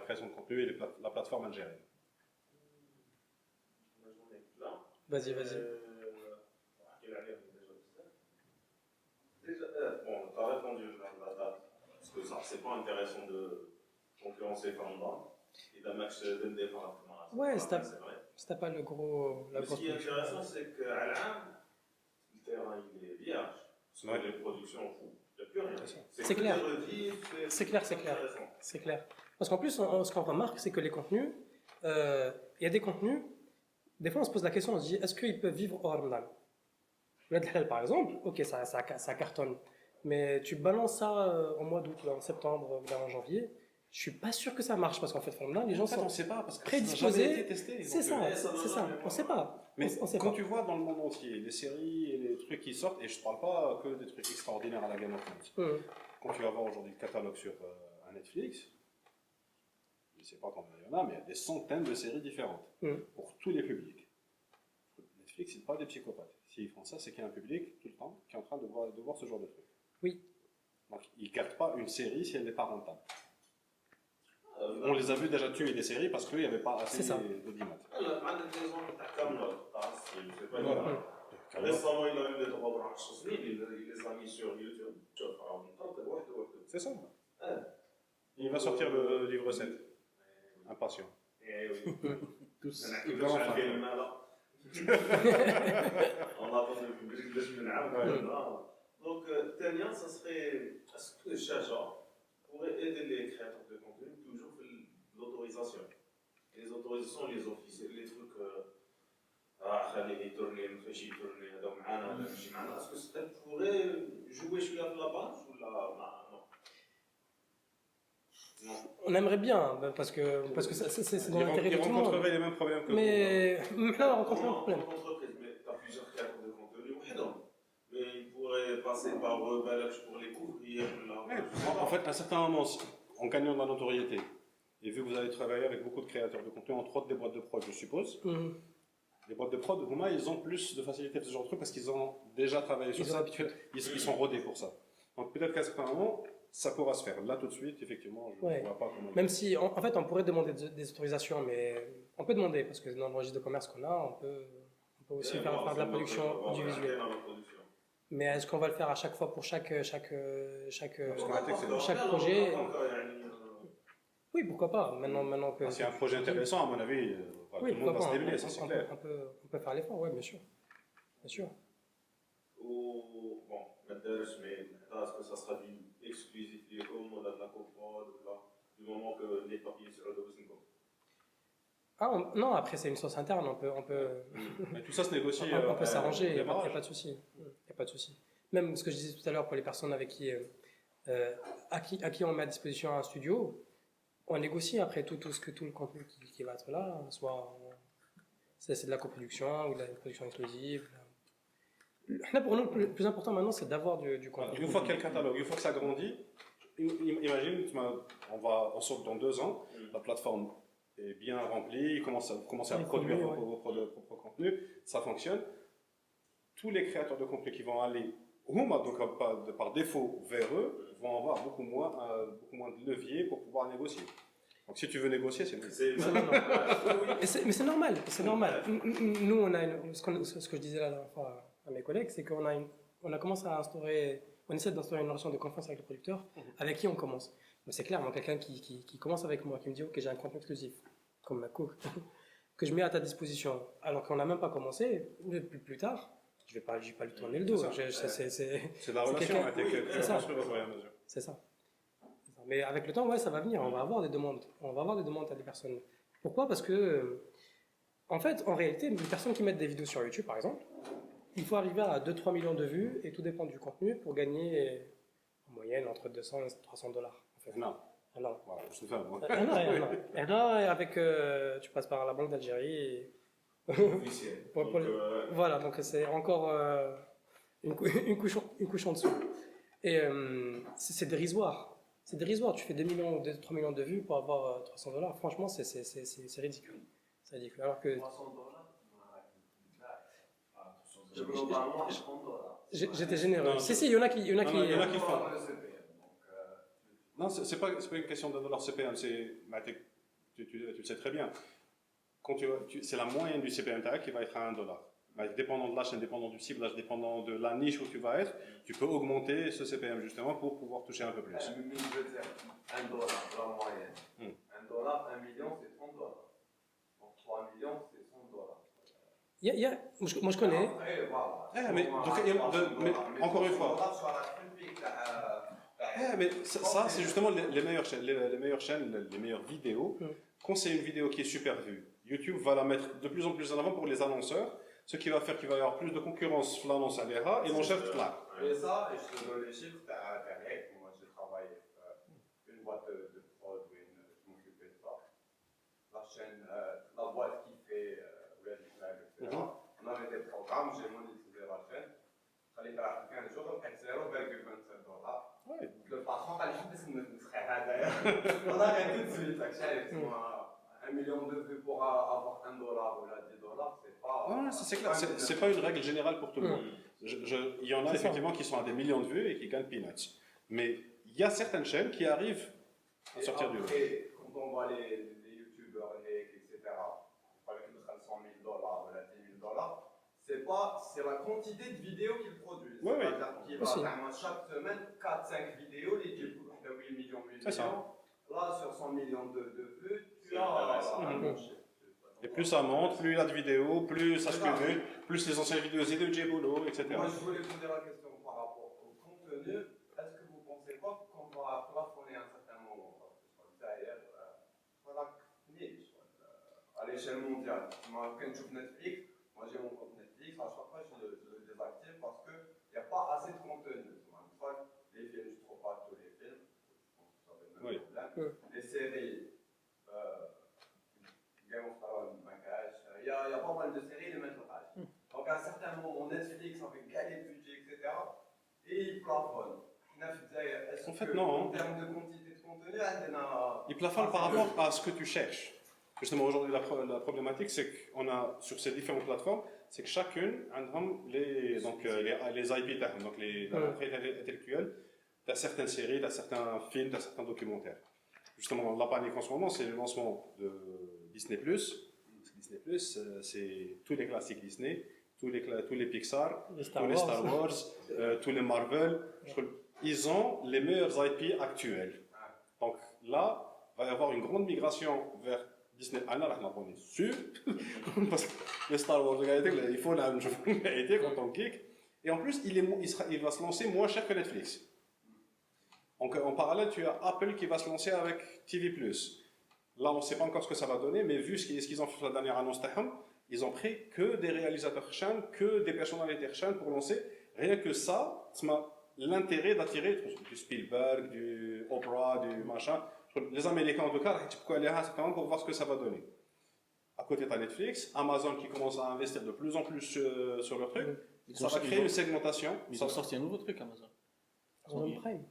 création de contenu et la plateforme algérienne. Vas-y, vas-y. Bon, tu as répondu à la date, parce que ça, c'est pas intéressant de concurrencer Fernand. Et d'un match de départ. Ouais, c'est pas le gros. Mais ce qui est intéressant, c'est qu'à l'âme, le terrain il est vierge. Parce que les productions, il n'y a plus rien. C'est clair. C'est clair, c'est clair. C'est clair. Parce qu'en plus, ce qu'on remarque, c'est que les contenus, il y a des contenus, des fois on se pose la question, on se dit, est-ce qu'ils peuvent vivre au Ramadan? Le halal, par exemple, ok, ça cartonne. Mais tu balances ça au mois d'août, en septembre, en janvier, je suis pas sûr que ça marche parce qu'en fait, les gens sont on sait pas parce que prédisposés. C'est ça, on sait pas. Mais on sait quand pas. tu vois dans le monde entier les séries et les trucs qui sortent, et je ne parle pas que des trucs extraordinaires à la Game of Thrones. Quand tu vas voir aujourd'hui le catalogue sur un Netflix, je ne sais pas combien il y en a, mais il y a des centaines de séries différentes pour tous les publics. Netflix, c'est pas des psychopathes. S'ils font ça, c'est qu'il y a un public tout le temps qui est en train de voir ce genre de truc. Oui. Donc ils ne gardent pas une série si elle n'est pas rentable. On les a vus déjà tuer des séries parce qu'il n'y avait pas assez d'audimat. Récemment, il a eu des droits de rachat, il les a mis sur YouTube. C'est ça. Il va sortir le livre 7. Impatient. Eh oui. Tous. On attend depuis que je me donc, Tania, ça serait. Est-ce que Chacha pourrait aider les créateurs de contenu toujours l'autorisation? Et les autorisations, les officiels, les trucs. خليه يتورني ما فيش يتورني هذا معانا ولا ماشي معانا. Est-ce que ça pourrait jouer شوية في la base ou non? On aimerait bien, parce que c'est dans l'intérêt de tout le monde. Ils rencontreraient les mêmes problèmes que mais là, on rencontre un problème. Mais tu as plusieurs créateurs de contenu, mais ils pourraient passer par eux pour les couvrir. En fait, à un certain moment, en gagnant de la notoriété, et vu que vous avez travaillé avec beaucoup de créateurs de contenu, entre autres des boîtes de prod, je suppose, les boîtes de prod, ils ont plus de facilité pour ce genre de truc parce qu'ils ont déjà travaillé sur ça, ils sont rodés pour ça. Donc peut-être qu'à un certain moment, ça pourra se faire. Là, tout de suite, effectivement, je ne vois pas comment... Même si, en fait, on pourrait demander des autorisations, mais on peut demander, parce que dans le registre de commerce qu'on a, on peut aussi faire de la production audiovisuelle. Mais est-ce qu'on va le faire à chaque fois pour chaque projet? Oui, pourquoi pas. Maintenant que... C'est un projet intéressant, à mon avis, tout le monde va se débrouiller, ça c'est clair. On peut faire l'effort, oui, bien sûr. Bien sûr. Bon, est-ce que ça sera du exclusif ou de la coprod, du moment que les papiers sur le dossier? Non, après c'est une source interne, on peut mais tout ça se négocie. On peut s'arranger, il n'y a pas de souci. Il y a pas de souci. Même ce que je disais tout à l'heure pour les personnes avec à qui on met à disposition un studio, on négocie après tout le contenu qui va être là, soit c'est de la coproduction ou de la production exclusive. Là, pour nous, le plus important maintenant, c'est d'avoir du contenu. Une fois qu'il y a le catalogue, une fois que ça grandit, imagine, on sort dans 2 ans, la plateforme est bien remplie, commence à produire vos propres contenus, ça fonctionne. Tous les créateurs de contenu qui vont aller, donc par défaut vers eux, vont avoir beaucoup moins de levier pour pouvoir négocier. Donc si tu veux négocier, c'est mais c'est normal, c'est normal. Nous, on a ce que je disais la dernière fois à mes collègues, c'est qu'on a commencé à on essaie d'instaurer une relation de confiance avec le producteur, avec qui on commence. Mais c'est clair, moi, quelqu'un qui commence avec moi, qui me dit ok, j'ai un contenu exclusif, comme ma cook, que je mets à ta disposition, alors qu'on n'a même pas commencé, plus tard, je vais pas lui tourner le dos. C'est la relation avec C'est ça. Mais avec le temps, ouais, ça va venir. On va avoir des demandes. À des personnes. Pourquoi? Parce que, en fait, en réalité, une personne qui met des vidéos sur YouTube, par exemple, il faut arriver à 2-3 millions de vues, et tout dépend du contenu, pour gagner en moyenne entre 200 et 300 dollars. En fait. Non. Alors, voilà, je te fais un an. Et avec, tu passes par la Banque d'Algérie. Officiel. Voilà, donc c'est encore une couche en dessous. Et c'est dérisoire. C'est dérisoire. Tu fais 2 millions ou 3 millions de vues pour avoir 300 dollars. Franchement, c'est ridicule. C'est ridicule. Alors que. 300 dollars? J'étais généreux. Non, si, il y en a qui font. Non, c'est pas une question de dollars CPM, c'est tu le sais très bien. C'est la moyenne du CPM tag qui va être à $1. Dépendant de la chaîne, dépendant du ciblage, dépendant de la niche où tu vas être, tu peux augmenter ce CPM justement pour pouvoir toucher un peu plus. $1, la moyenne. $1, 1 million, c'est $30. Donc 3 millions, c'est $100. Moi je connais. Après, voilà. Mais encore une fois. Mais ça c'est justement les meilleures chaînes, les meilleures vidéos. Quand c'est une vidéo qui est super vue, YouTube va la mettre de plus en plus en avant pour les annonceurs, ce qui va faire qu'il va y avoir plus de concurrence sur l'annonce à l'ERA et l'enchère là. Et ça, et je te donne les chiffres derrière. Moi j'ai travaillé une boîte de prod, je m'occupais de ça. La chaîne, la boîte qui fait Ready Flag, etc. On avait des programmes, j'ai monétisé la chaîne. Il fallait faire 15 jours, donc $0,27. Ouais. Le patron a dit que ce serait d'ailleurs. On arrête tout de suite, $1 million de vues pour avoir $1 ou là $10, c'est pas. Non, c'est clair, c'est pas une règle générale pour tout le monde. Il y en a effectivement qui sont à des millions de vues et qui gagnent peanuts. Mais il y a certaines chaînes qui arrivent à sortir du lot. Et quand on voit les youtubeurs, etc., avec le $100 000 ou là $10 000, c'est la quantité de vidéos qu'ils produisent. Oui, oui. C'est-à-dire qu'ils vont chaque semaine 4-5 vidéos, les 8 millions, 8 millions. Là, sur 100 millions de vues, tu as un bon chiffre. Et plus ça monte, plus il y a de vidéos, plus ça se cumule, plus les anciennes vidéos et de Djebolo, etc. Moi, je voulais poser la question par rapport au contenu. Est-ce que vous ne pensez pas qu'on va plafonner à un certain moment? D'ailleurs, voilà, à l'échelle mondiale. Moi, quand je trouve Netflix, moi j'ai mon compte Netflix, à chaque fois je le désactive parce qu'il n'y a pas assez de contenu. Une fois, les films, je ne trouve pas tous les films. Je pense que ça va être le même problème. Les séries, Game of Thrones, il y a pas mal de séries de mettre à page. Donc à un certain moment, Netflix avec gagné de budget, etc. Et il plafonne. En fait, non. En termes de quantité de contenu, il plafonne par rapport à ce que tu cherches. Justement, aujourd'hui, la problématique, c'est qu'on a sur ces différentes plateformes, c'est que chacune a les IP, donc les propriétés intellectuelles, tu as certaines séries, tu as certains films, tu as certains documentaires. Justement, la panique en ce moment, c'est le lancement de Disney+. Disney+, c'est tous les classiques Disney, tous les Pixar, tous les Star Wars, tous les Marvel. Ils ont les meilleurs IP actuels. Donc là, il va y avoir une grande migration vers Disney. On est sûr, parce que les Star Wars, il faut la vérité quand on geek. Et en plus, il va se lancer moins cher que Netflix. Donc, en parallèle, tu as Apple qui va se lancer avec TV+. Là, on ne sait pas encore ce que ça va donner, mais vu ce qu'ils ont fait la dernière annonce, ils ont pris que des réalisateurs chaînes, que des personnalités chaînes pour lancer. Rien que ça, l'intérêt d'attirer du Spielberg, du Oprah, du machin. Les Américains, en tout cas, pour voir ce que ça va donner. À côté, tu as Netflix, Amazon qui commence à investir de plus en plus sur leur truc. Ça va créer une segmentation. Ils ont sorti un nouveau truc, Amazon. Amazon Prime.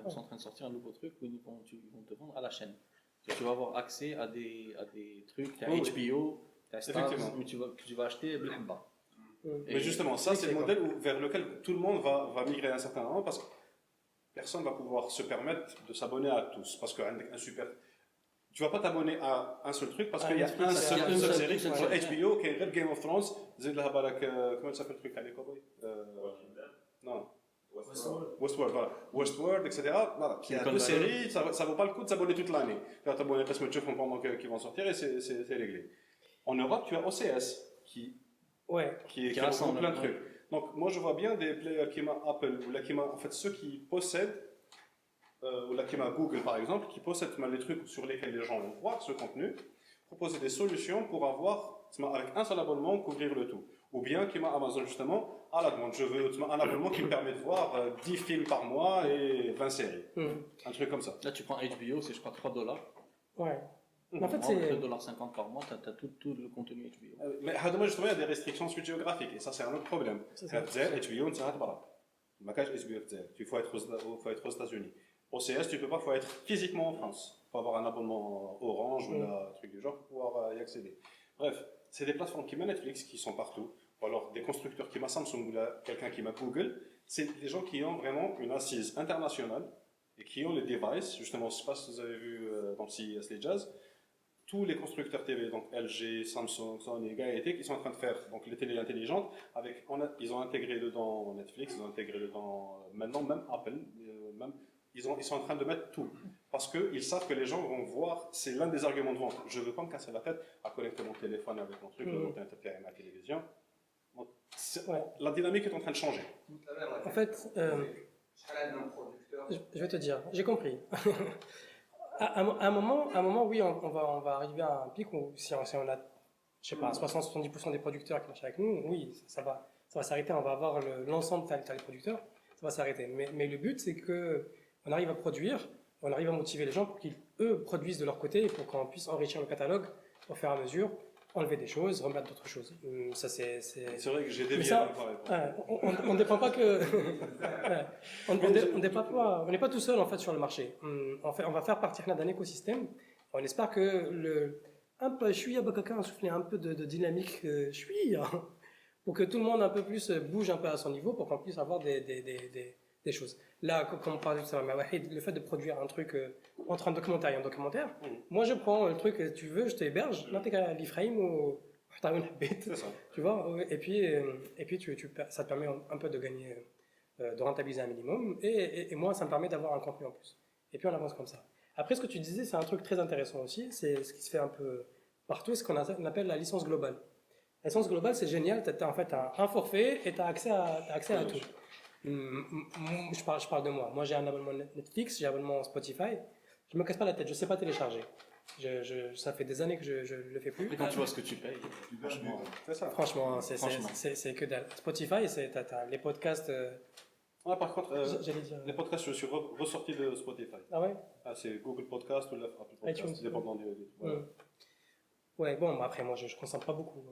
Ils sont en train de sortir un nouveau truc où ils vont te vendre à la chaîne. Tu vas avoir accès à des trucs, tu as HBO, tu as Stars, mais tu vas acheter Blamba. Mais justement, ça c'est le modèle vers lequel tout le monde va migrer à un certain moment parce que personne ne va pouvoir se permettre de s'abonner à tous. Parce qu'un super. Tu ne vas pas t'abonner à un seul truc parce qu'il y a une seule série sur HBO qui est Game of Thrones. Comment ça s'appelle le truc à l'école? Non. Westworld, voilà. Westworld, etc. Voilà. Il y a deux séries, ça ne vaut pas le coup de s'abonner toute l'année. Tu vas t'abonner parce que tu fais pendant qu'ils vont sortir et c'est réglé. En Europe, tu as OCS qui rassemble plein de trucs. Donc, moi, je vois bien des players qui m'a Apple ou là qui m'a en fait ceux qui possèdent ou là qui m'a Google par exemple, qui possèdent les trucs sur lesquels les gens vont voir ce contenu, proposer des solutions pour avoir avec un seul abonnement couvrir le tout. Ou bien qui m'a Amazon justement à la demande. Je veux un abonnement qui me permet de voir 10 films par mois et 20 séries. Un truc comme ça. Là, tu prends HBO, c'est je crois $3. Ouais. En fait, c'est $2,50 par mois, tu as tout le contenu HBO. Mais justement, il y a des restrictions géographiques et ça, c'est un autre problème. HBO, il faut être aux États-Unis. OCS, tu ne peux pas, il faut être physiquement en France. Il faut avoir un abonnement Orange ou un truc du genre pour pouvoir y accéder. Bref, c'est des plateformes qui m'a Netflix qui sont partout. Ou alors des constructeurs qui m'a Samsung ou quelqu'un qui m'a Google. C'est des gens qui ont vraiment une assise internationale et qui ont les devices. Justement, je ne sais pas si vous avez vu dans CES les Jazz. tous les constructeurs TV, donc LG, Samsung, Sony, Gaëté, qui sont en train de faire donc les télés intelligentes. Ils ont intégré dedans Netflix, ils ont intégré dedans maintenant même Apple, ils sont en train de mettre tout. Parce qu'ils savent que les gens vont voir, c'est l'un des arguments de vente. Je ne veux pas me casser la tête à connecter mon téléphone avec mon truc, le monter à ma télévision. Donc, la dynamique est en train de changer. En fait, je vais te dire, j'ai compris. À un moment, oui, on va arriver à un pic où si on a, je sais pas, 60-70% des producteurs qui marchent avec nous, oui, ça va s'arrêter, on va avoir l'ensemble des producteurs, ça va s'arrêter. Mais le but, c'est qu'on arrive à produire, on arrive à motiver les gens pour qu'ils, eux, produisent de leur côté et pour qu'on puisse enrichir le catalogue au fur et à mesure, enlever des choses, remettre d'autres choses. Ça, c'est vrai que j'ai dévié. Ça, on ne dépend pas que... on n'est pas tout seul en fait sur le marché. On va faire partie d'un écosystème. On espère que je suis à Bakaka, souffler un peu de dynamique, pour que tout le monde un peu plus bouge un peu à son niveau, pour qu'on puisse avoir des choses. Là, comme on parlait tout à l'heure, le fait de produire un truc entre un documentaire et un documentaire, moi je prends le truc, tu veux, je t'héberge, là t'es qu'à l'iframe ou tu vois, et puis ça te permet un peu de gagner, de rentabiliser un minimum, et moi ça me permet d'avoir un contenu en plus. Et puis on avance comme ça. Après, ce que tu disais, c'est un truc très intéressant aussi, c'est ce qui se fait un peu partout, ce qu'on appelle la licence globale. La licence globale, c'est génial, tu as en fait un forfait et tu as accès à tout. Je parle de moi. Moi, j'ai un abonnement Netflix, j'ai un abonnement Spotify. Je me casse pas la tête, je sais pas télécharger. Ça fait des années que je le fais plus. Et quand tu vois ce que tu payes, franchement, c'est que dalle. Spotify, t'as les podcasts. Par contre, les podcasts, je suis ressorti de Spotify. Ah ouais? C'est Google Podcast ou Apple Podcast, dépendant du. Ouais, bon, après, moi, je ne consomme pas beaucoup.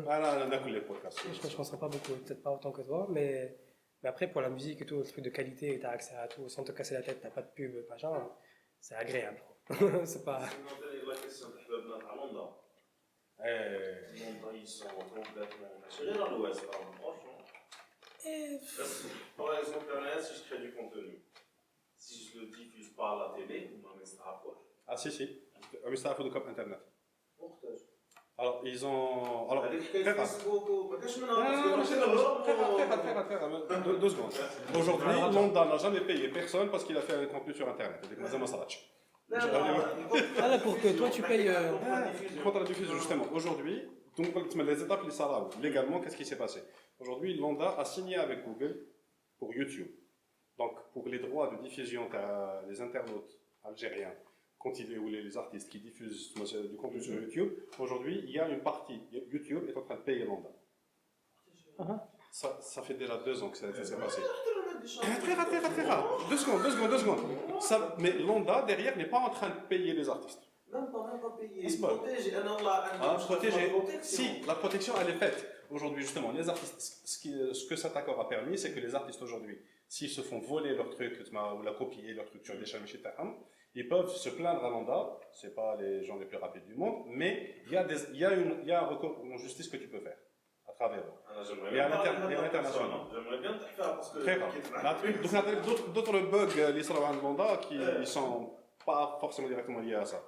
Là, les podcasts. Je ne consomme pas beaucoup, peut-être pas autant que toi, mais après, pour la musique et tout, le truc de qualité, tu as accès à tout sans te casser la tête, tu n'as pas de pub, machin, c'est agréable. C'est pas. La question de Londres. Ils sont complètement naturels dans l'Ouest, franchement. Par exemple, si je crée du contenu, si je ne le diffuse pas à la télé, ou ma messe à poche. Ah, si. Un message de cop Internet. Portage. Alors, ils ont. Alors, deux secondes. Aujourd'hui, Londra n'a jamais payé personne parce qu'il a fait un contenu sur Internet. Pour que toi tu payes. Quand on a diffusé justement aujourd'hui, donc les étapes, les salariés, légalement, qu'est-ce qui s'est passé? Aujourd'hui, Londra a signé avec Google pour YouTube. Donc, pour les droits de diffusion, les internautes algériens ou les artistes qui diffusent du contenu sur YouTube, aujourd'hui, il y a une partie, YouTube est en train de payer Londra. Ça fait déjà 2 ans que ça s'est passé. Très rare. 2 secondes. Mais Londra, derrière, n'est pas en train de payer les artistes. Même pas payer. Protéger. Si, la protection, elle est faite. Aujourd'hui, justement, les artistes, ce que cet accord a permis, c'est que les artistes aujourd'hui, s'ils se font voler leur truc, ou la copier leur truc sur des chaînes, ils peuvent se plaindre à Londra, c'est pas les gens les plus rapides du monde, mais il y a un recours en justice que tu peux faire à travers eux. Et à l'international. J'aimerais bien te faire parce que. Très rare. Donc, d'autres bugs, les salariés de Londra, qui ne sont pas forcément directement liés à ça.